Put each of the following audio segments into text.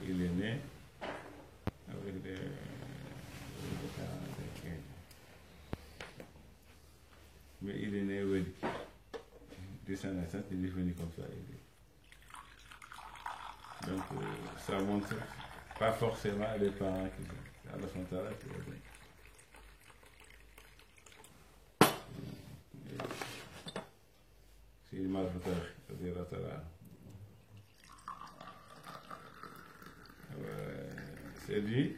il est né avec des mais il est né védique. De sa naissance, il est venu comme ça. Donc, ça montre pas forcément les parents qui sont à la frontière qui va bien. C'est mal fait, c'est lui,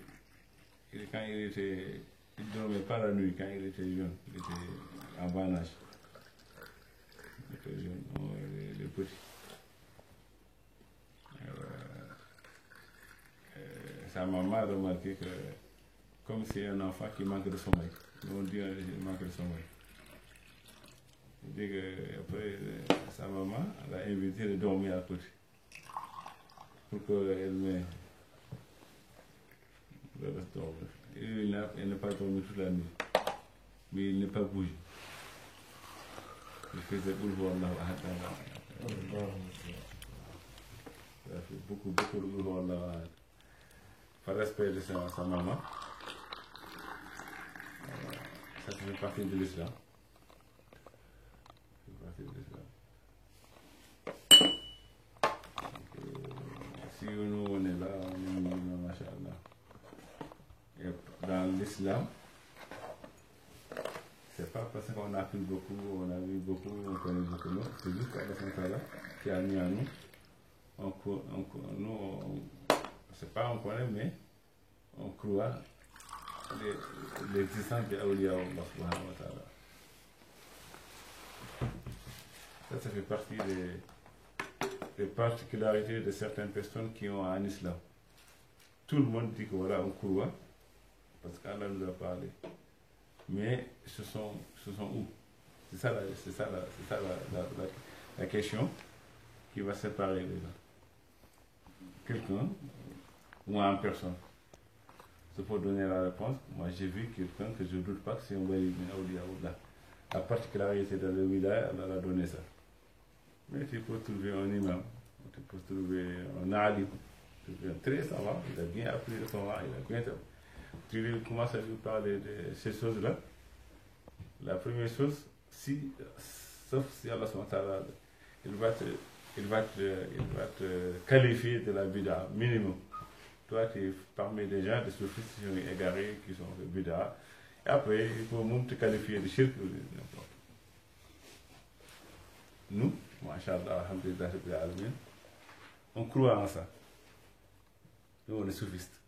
quand il était, il ne dormait pas la nuit, quand il était jeune, il était en bas âge. Il était jeune, les petits. Sa maman a remarqué que, comme c'est un enfant qui manque de sommeil, on dit qu'il manque de sommeil. Il dit qu'après, sa maman l'a invité de dormir à côté. Pour qu'elle met le reste dormir. Il n'a pas dormi toute la nuit, mais il n'est pas bougé. Il faisait boulevard là. Il a fait beaucoup de boulevard là. Par respect de sa maman, ça fait partie de l'islam. Si nous on est là, on est musulmans, machallah. Et dans l'islam, c'est pas parce qu'on a appris beaucoup, on a vu beaucoup, on connaît beaucoup, non. C'est juste qu'Allah qui a mis à nous. C'est pas on connaît, mais on croit l'existence de Awliya Allah subhanahu wa ta'ala. Ça fait partie des particularités de certaines personnes qui ont un islam. Tout le monde dit que voilà, on croit, parce qu'Allah nous a parlé. Mais ce sont où? C'est ça la question qui va séparer les gens. Quelqu'un ou en personne. C'est pour donner la réponse. Moi j'ai vu quelqu'un que je ne doute pas que c'est un wali min awliya Allah. La particularité de la wilaya, Allah a donné ça. Mais tu peux trouver un imam, tu peux trouver un alim, tu peux un très savant, il a bien appris le Coran, il a bien. Tu lui commences à lui parler de ces choses-là. La première chose, sauf si Allah il va te qualifier de la bida minimum. Toi, tu es parmi des gens, des sophistes qui sont égarés, qui sont de bida. Et après, il faut même te qualifier de shirk ou de n'importe. Nous, Masha'Allah, alhamdulillah, on croit en ça. Nous, on est sophistes.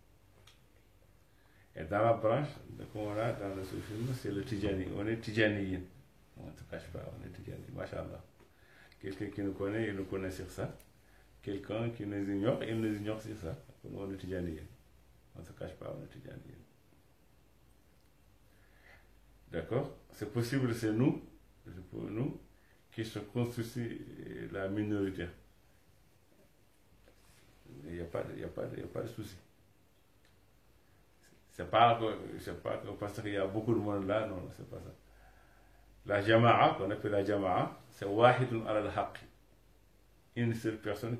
Et dans la branche qu'on a dans le soufisme, c'est le Tijani. On est Tijaniyin. On ne se cache pas, on est Tijani. Masha'Allah. Quelqu'un qui nous connaît, il nous connaît sur ça. Quelqu'un qui nous ignore, il nous ignore sur ça. Nous, on est Tijaniyin. On ne se cache pas, on est Tijaniyin. D'accord? C'est possible, c'est pour nous, qui se constitue la minorité. Il n'y a pas de souci. C'est pas parce qu'il y a beaucoup de monde là, non, c'est pas ça. La jama'a, qu'on appelle la jama'a, c'est wahidun ala al-haqq. Une seule personne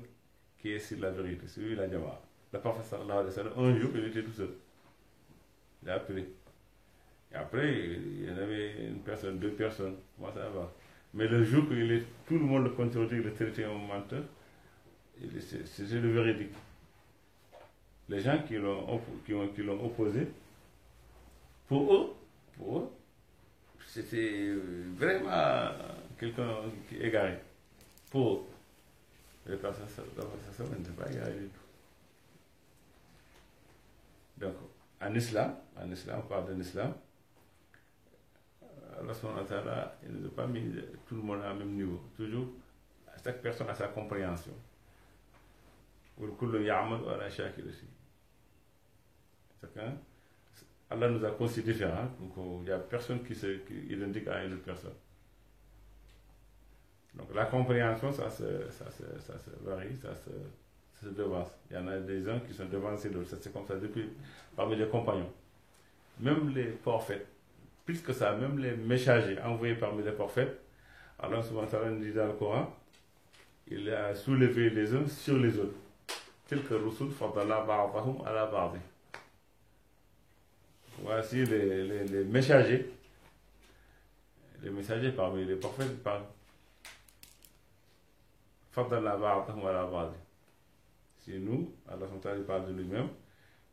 qui est sur la vérité, c'est lui la jama'a. Le prophète sallallahu alayhi wa sallam, un jour, il était tout seul. Il a appelé. Et après, il y en avait une personne, deux personnes, moi ça va. Mais le jour où tout le monde le contredit, il le traitait un menteur, c'est le véridique. Les gens qui l'ont opposé, pour eux, c'était vraiment quelqu'un qui est égaré. Pour eux. Les personnes, ça ne pas égaré du tout. Donc, en islam, on parle d'un islam, Allah subhanahu wa ta'ala, il ne nous a pas mis tout le monde à un même niveau. Toujours, chaque personne a sa compréhension. Chacun, Allah nous a conçus différents, donc il n'y a personne qui est identique à une autre personne. Donc la compréhension, ça se varie, ça se devance. Il y en a des gens qui sont devancés d'autres, c'est comme ça depuis parmi les compagnons. Même les prophètes, plus que ça, même les messagers envoyés parmi les prophètes, Allah subhanahu wa ta'ala nous dit dans le Coran, il a soulevé les uns sur les autres. tilka rusul faddalna ba'dahum ala ba'd. Voici les messagers. Les messagers parmi les prophètes parlent. Faddalna ba'dahum ala ba'd. C'est nous, Allah parle de lui-même,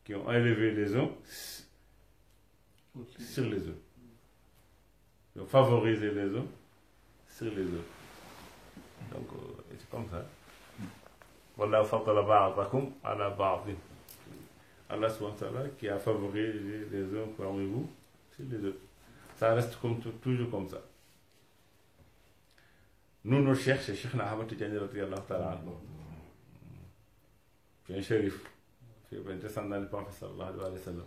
qui ont élevé les uns sur les autres. Qui ont favorisé les uns sur les autres. Donc, c'est comme ça. Wallahu faddala ba'dakum ala ba'd. Allah subhanahu wa ta'ala qui a favorisé les uns parmi vous sur les autres. Ça reste comme toujours comme ça. Nous, nos cheikhs, c'est Cheikh Ahmad Tidjani radiyallahu ta'ala anhu. C'est un shérif. C'est un descendant du prophète sallallahu alayhi wa sallam.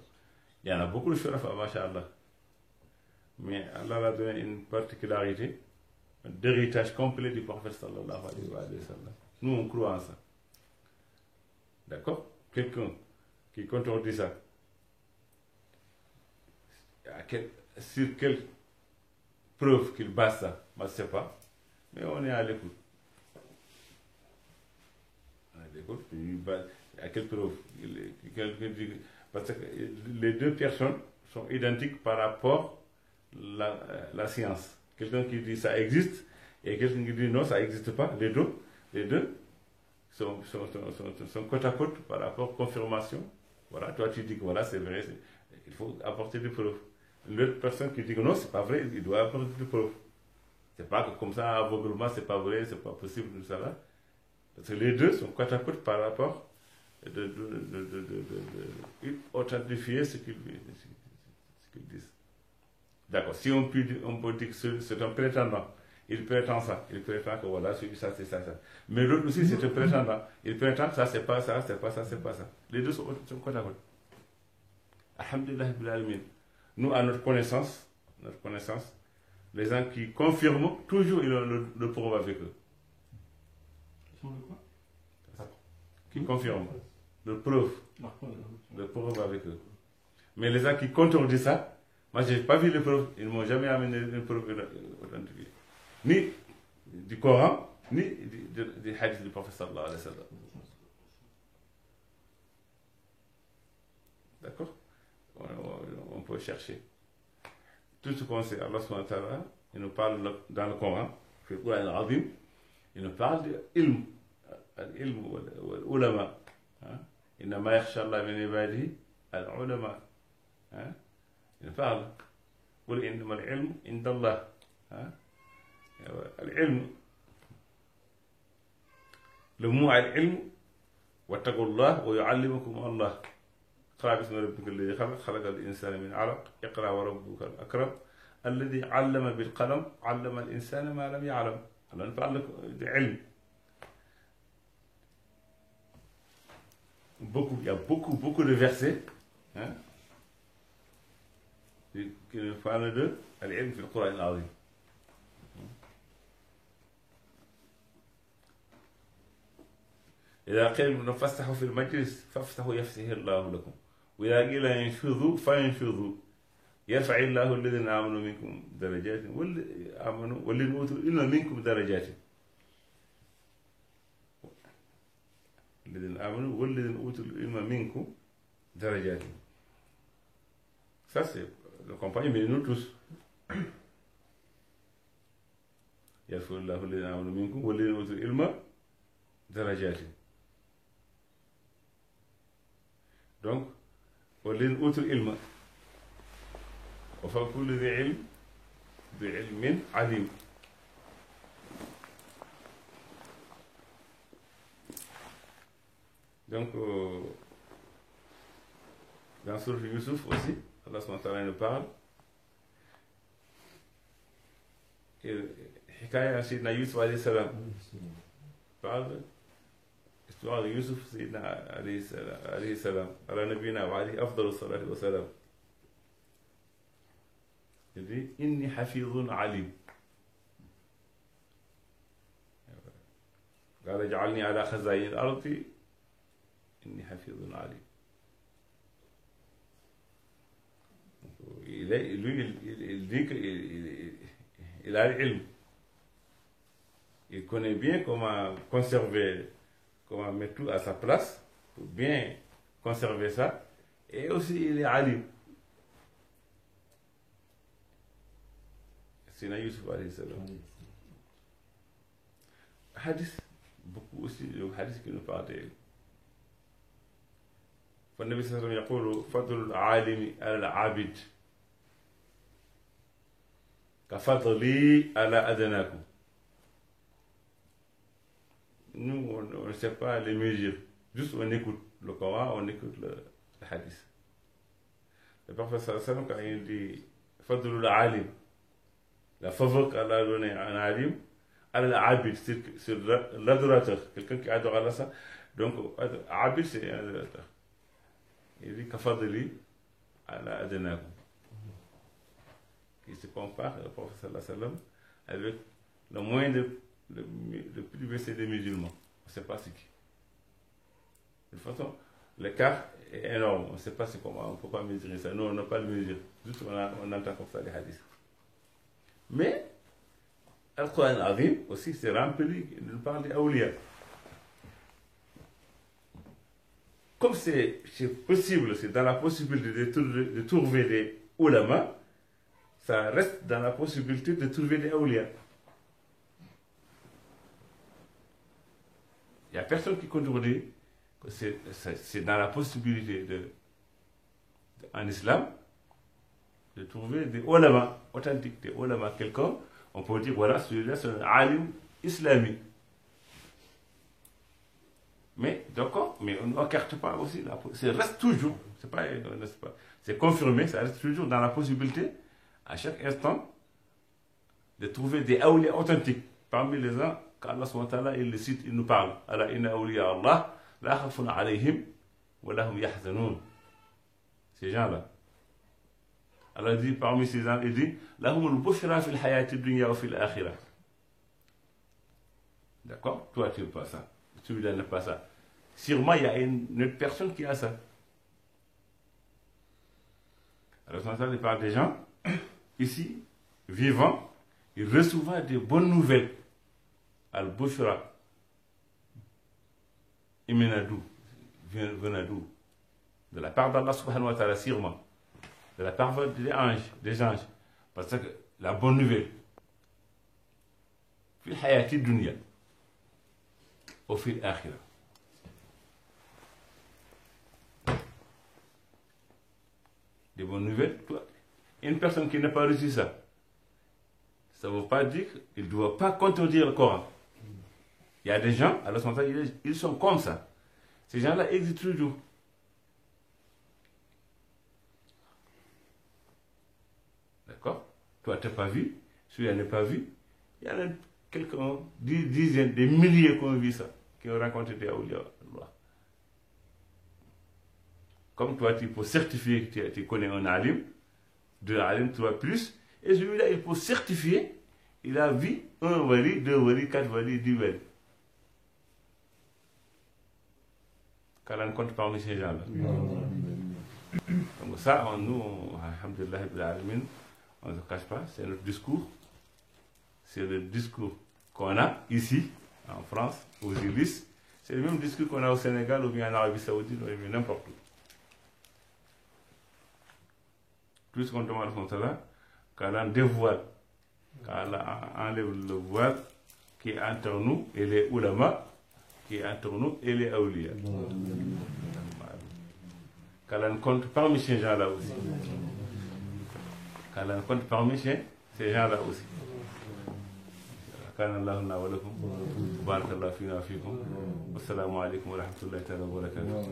Il y en a beaucoup de shurafa, masha'Allah. Mais Allah a donné une particularité, un héritage complet du prophète sallallahu alayhi wa sallam. Nous, on croit en ça. D'accord? Quelqu'un qui contredit ça, sur quelle preuve qu'il base ça, moi je ne sais pas, mais on est à l'écoute. À l'écoute, à quelle preuve? Parce que les deux personnes sont identiques par rapport à la science. Quelqu'un qui dit ça existe et quelqu'un qui dit non, ça n'existe pas. Les deux sont côte à côte par rapport à confirmation. Voilà, toi tu dis que voilà, c'est vrai, il faut apporter des preuves. L'autre personne qui dit que non, c'est pas vrai, il doit apporter des preuves. C'est pas que comme ça, aveuglement, c'est pas vrai, c'est pas possible, tout ça là. Parce que les deux sont côte à côte par rapport authentifier ce qu'ils disent. D'accord, si on peut dire que c'est un prétendant, il prétend ça, il prétend que voilà, ça, c'est ça. Mais l'autre aussi, c'est un prétendant, il prétend que ça, c'est pas ça, c'est pas ça, c'est pas ça. Les deux sont côte à côte. Alhamdulillah bil alamin. Nous, à notre connaissance, les gens qui confirment, toujours ils ont le preuve avec eux. Qui confirment, le preuve avec eux. Mais les gens qui contredisent ça, moi je n'ai pas vu les preuves, ils ne m'ont jamais amené une preuve authentifiée. Ni du Coran, ni du hadith du prophète sallallahu alayhi wa sallam. D'accord? On peut chercher. Tout ce qu'on sait, Allah subhanahu wa ta'ala, il nous parle dans le Coran, في القرآن العظيم, il nous parle de ilm, al-ilm wal-ulama. إنما يخشى الله من عباده العلماء. Il nous parle. قل إنما العلم عند الله. العلم, le mot العلم, واتقوا الله ويعلمكم الله. اقرأ باسم ربك الذي خلق، خلق الإنسان من علق، اقرأ وربك الأكرم الذي علم بالقلم، علم الإنسان ما لم يعلم. Alors on parle d'ilm. Il y a beaucoup de versets qui parlent de l'ilm في القرآن العظيم. إذا قيل فافتحوا في المجلس فافتحوا يفسح الله لكم وإذا قيل ينشذوا فينشذوا يرفع الله الذين آمنوا منكم درجات والذين أوتوا العلم منكم درجات. الذين آمنوا والذين أوتوا العلم منكم درجات. Ça c'est le compagnon, mais nous tous. يرفع الله الذين آمنوا منكم والذين أوتوا العلم درجات. Donc, والذين أوتوا العلم وفوق كل ذي علم بعلم عليم. Donc, dans Sourate Yusuf aussi, Allah subhanahu wa ta'ala nous parle. Hikaya de Sayyidina Yusuf alayhi salam. Parle histoire de Yusuf Sayyidina alayhi salam. Ala nabiyina wa alayhi afdalu salatu wa salam. Il dit inni hafizun alim. قال اجعلني على خزائن الأرض إني حفيظ عليم. Lui, il dit qu'il a l'ilm. Il connaît bien comment conserver, comment mettre tout à sa place pour bien conserver ça. Et aussi, il est alim. C'est Yusuf alayhi salam. Hadith, beaucoup aussi de hadith qui nous parlent de. فالنبي صلى الله عليه وسلم يقول فضل العالم على العابد كفضلي على أدناكم. Nous, on ne sait pas les mesures. Juste on écoute le Coran, on écoute le hadith. Le prophète sallallahu alayhi wa sallam, quand il dit Fadlul alim, la faveur qu'Allah a donnée à un alim, al-abid, c'est l'adorateur, quelqu'un qui adore Allah. Ça. Donc, abid, c'est un adorateur. Il dit Kafadli ala adenakum. Il se compare, le prophète sallallahu alayhi wa sallam, avec le moins le plus baissé des musulmans. On ne sait pas c'est qui. De toute façon, l'écart est énorme. On ne sait pas c'est comment, on ne peut pas mesurer ça. Nous, on n'a pas le mesure. Juste on entend comme ça les hadiths. Mais, Al-Quran Azim aussi, c'est rempli de parler d'Awliya. Comme c'est possible, c'est dans la possibilité de trouver des ulama, ça reste dans la possibilité de trouver des awliya. Il n'y a personne qui contredit que c'est dans la possibilité en islam de trouver des ulama authentiques, des ulama quelqu'un, on peut dire voilà, celui-là c'est un alim islamique. Mais d'accord, mais on n'écarte pas aussi, ça reste toujours, c'est confirmé, ça reste toujours dans la possibilité, à chaque instant, de trouver des awliya authentiques. Parmi les gens, qu'Allah SWT, il les cite, il nous parle. Ala inna awliya Allah, la khafun alayhim, wa lahum yahzanoun. Ces gens-là. Allah dit, parmi ces gens, il dit, lahumul bushra fil hayati dunya wa fil akhirah. D'accord? Toi, tu n'as pas ça. Celui-là n'a pas ça. Sûrement, il y a une autre personne qui a ça. Alors, il parle des gens, ici, vivants, ils reçoivent des bonnes nouvelles. Al-Bushra. Imenadou. Venadou. De la part d'Allah subhanahu wa ta'ala, sûrement. De la part des anges. Parce que la bonne nouvelle, fil hayati dunya, au fil akhira. Des bonnes nouvelles, toi. Une personne qui n'a pas reçu ça, ça ne veut pas dire qu'il ne doit pas contredire le Coran. Il y a des gens, alors ils sont comme ça. Ces gens-là existent toujours. D'accord? Toi, tu n'as pas vu, celui-là n'a pas vu. Il y en a quelqu'un, des dizaines, des milliers qui ont vu ça, qui ont rencontré des awliya. Comme toi, tu peux certifier que tu connais un alim, deux alim, trois plus, et celui-là, il peut certifier, il a vu un wali, deux wali, quatre wali, 10 wali. Car on compte parmi ces gens-là. Donc ça, nous, alhamdulillah, on ne se cache pas, c'est notre discours. C'est le discours qu'on a ici, en France, aux Églises. C'est le même discours qu'on a au Sénégal ou bien en Arabie Saoudite, ou bien n'importe où. Plus qu'on demande à son talent, qu'Allah dévoile, qu'Allah enlève le voile qui est entre nous et les ulama, qui est entre nous et les awliya. Qu'Allah compte parmi ces gens-là aussi. Qu'Allah compte parmi ces gens-là aussi. كان الله لنا ولكم بارك الله فينا وفيكم والسلام عليكم ورحمة الله تعالى وبركاته.